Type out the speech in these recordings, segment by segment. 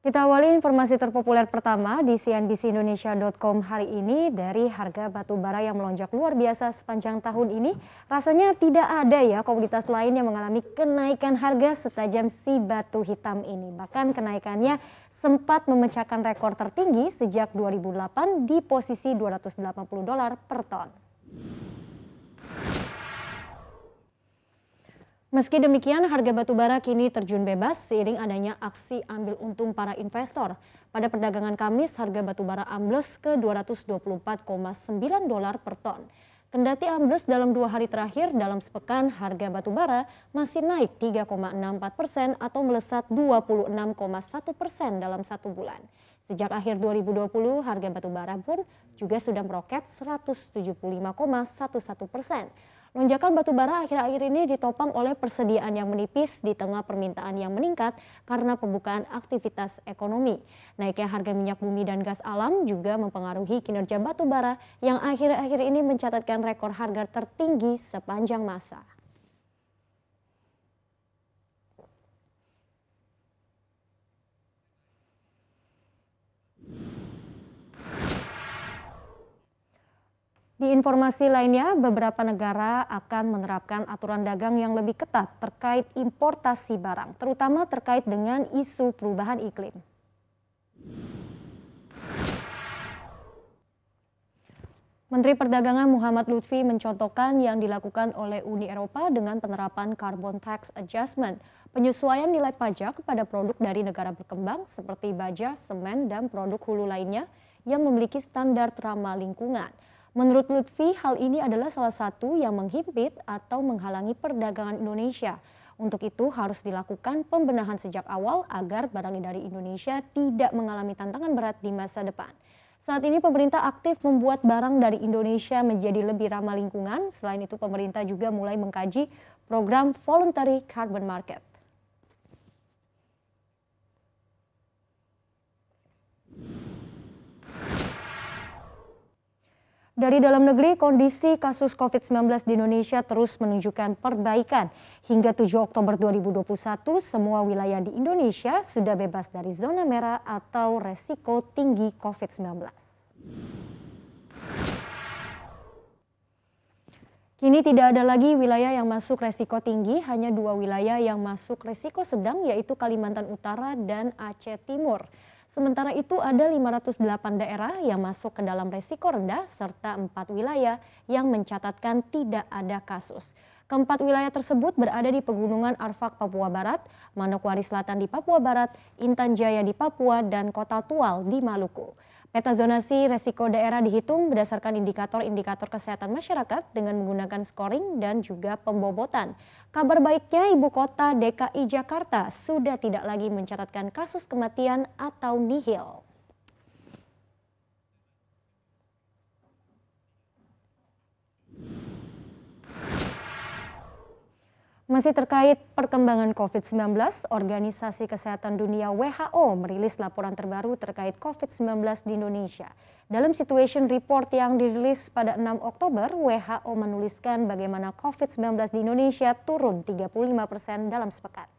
Kita awali informasi terpopuler pertama di cnbcindonesia.com hari ini dari harga batu bara yang melonjak luar biasa sepanjang tahun ini. Rasanya tidak ada ya komoditas lain yang mengalami kenaikan harga setajam si batu hitam ini. Bahkan kenaikannya sempat memecahkan rekor tertinggi sejak 2008 di posisi $280 per ton. Meski demikian, harga batu bara kini terjun bebas seiring adanya aksi ambil untung para investor. Pada perdagangan Kamis, harga batu bara ambles ke $224,9 per ton. Kendati ambles dalam 2 hari terakhir, dalam sepekan harga batu bara masih naik 3,64% atau melesat 26,1% dalam 1 bulan. Sejak akhir 2020, harga batu bara pun juga sudah meroket 175,11%. Lonjakan batu bara akhir-akhir ini ditopang oleh persediaan yang menipis di tengah permintaan yang meningkat karena pembukaan aktivitas ekonomi. Naiknya harga minyak bumi dan gas alam juga mempengaruhi kinerja batu bara yang akhir-akhir ini mencatatkan rekor harga tertinggi sepanjang masa. Di informasi lainnya, beberapa negara akan menerapkan aturan dagang yang lebih ketat terkait importasi barang, terutama terkait dengan isu perubahan iklim. Menteri Perdagangan Muhammad Lutfi mencontohkan yang dilakukan oleh Uni Eropa dengan penerapan carbon tax adjustment, penyesuaian nilai pajak pada produk dari negara berkembang seperti baja, semen, dan produk hulu lainnya yang memiliki standar ramah lingkungan. Menurut Lutfi, hal ini adalah salah satu yang menghimpit atau menghalangi perdagangan Indonesia. Untuk itu harus dilakukan pembenahan sejak awal agar barang dari Indonesia tidak mengalami tantangan berat di masa depan. Saat ini pemerintah aktif membuat barang dari Indonesia menjadi lebih ramah lingkungan. Selain itu pemerintah juga mulai mengkaji program voluntary carbon market. Dari dalam negeri, kondisi kasus COVID-19 di Indonesia terus menunjukkan perbaikan. Hingga 7 Oktober 2021, semua wilayah di Indonesia sudah bebas dari zona merah atau resiko tinggi COVID-19. Kini tidak ada lagi wilayah yang masuk resiko tinggi, hanya 2 wilayah yang masuk resiko sedang yaitu Kalimantan Utara dan Aceh Timur. Sementara itu ada 508 daerah yang masuk ke dalam resiko rendah serta 4 wilayah yang mencatatkan tidak ada kasus. Keempat wilayah tersebut berada di Pegunungan Arfak Papua Barat, Manokwari Selatan di Papua Barat, Intan Jaya di Papua, dan Kota Tual di Maluku. Peta zonasi resiko daerah dihitung berdasarkan indikator-indikator kesehatan masyarakat dengan menggunakan scoring dan juga pembobotan. Kabar baiknya ibu kota DKI Jakarta sudah tidak lagi mencatatkan kasus kematian atau nihil. Masih terkait perkembangan COVID-19, Organisasi Kesehatan Dunia WHO merilis laporan terbaru terkait COVID-19 di Indonesia. Dalam Situation Report yang dirilis pada 6 Oktober, WHO menuliskan bagaimana COVID-19 di Indonesia turun 35% dalam sepekan.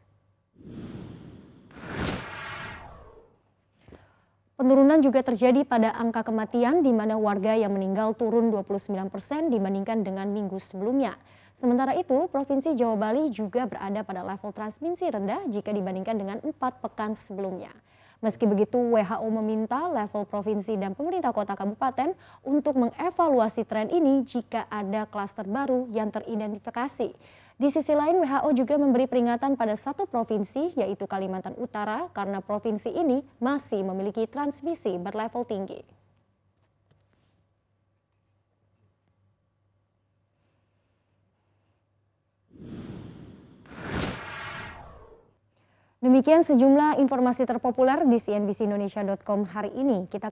Penurunan juga terjadi pada angka kematian di mana warga yang meninggal turun 29% dibandingkan dengan minggu sebelumnya. Sementara itu, Provinsi Jawa Bali juga berada pada level transmisi rendah jika dibandingkan dengan 4 pekan sebelumnya. Meski begitu, WHO meminta level provinsi dan pemerintah kota kabupaten untuk mengevaluasi tren ini jika ada klaster baru yang teridentifikasi. Di sisi lain, WHO juga memberi peringatan pada satu provinsi yaitu Kalimantan Utara karena provinsi ini masih memiliki transmisi berlevel tinggi. Demikian sejumlah informasi terpopuler di cnbcindonesia.com hari ini. Kita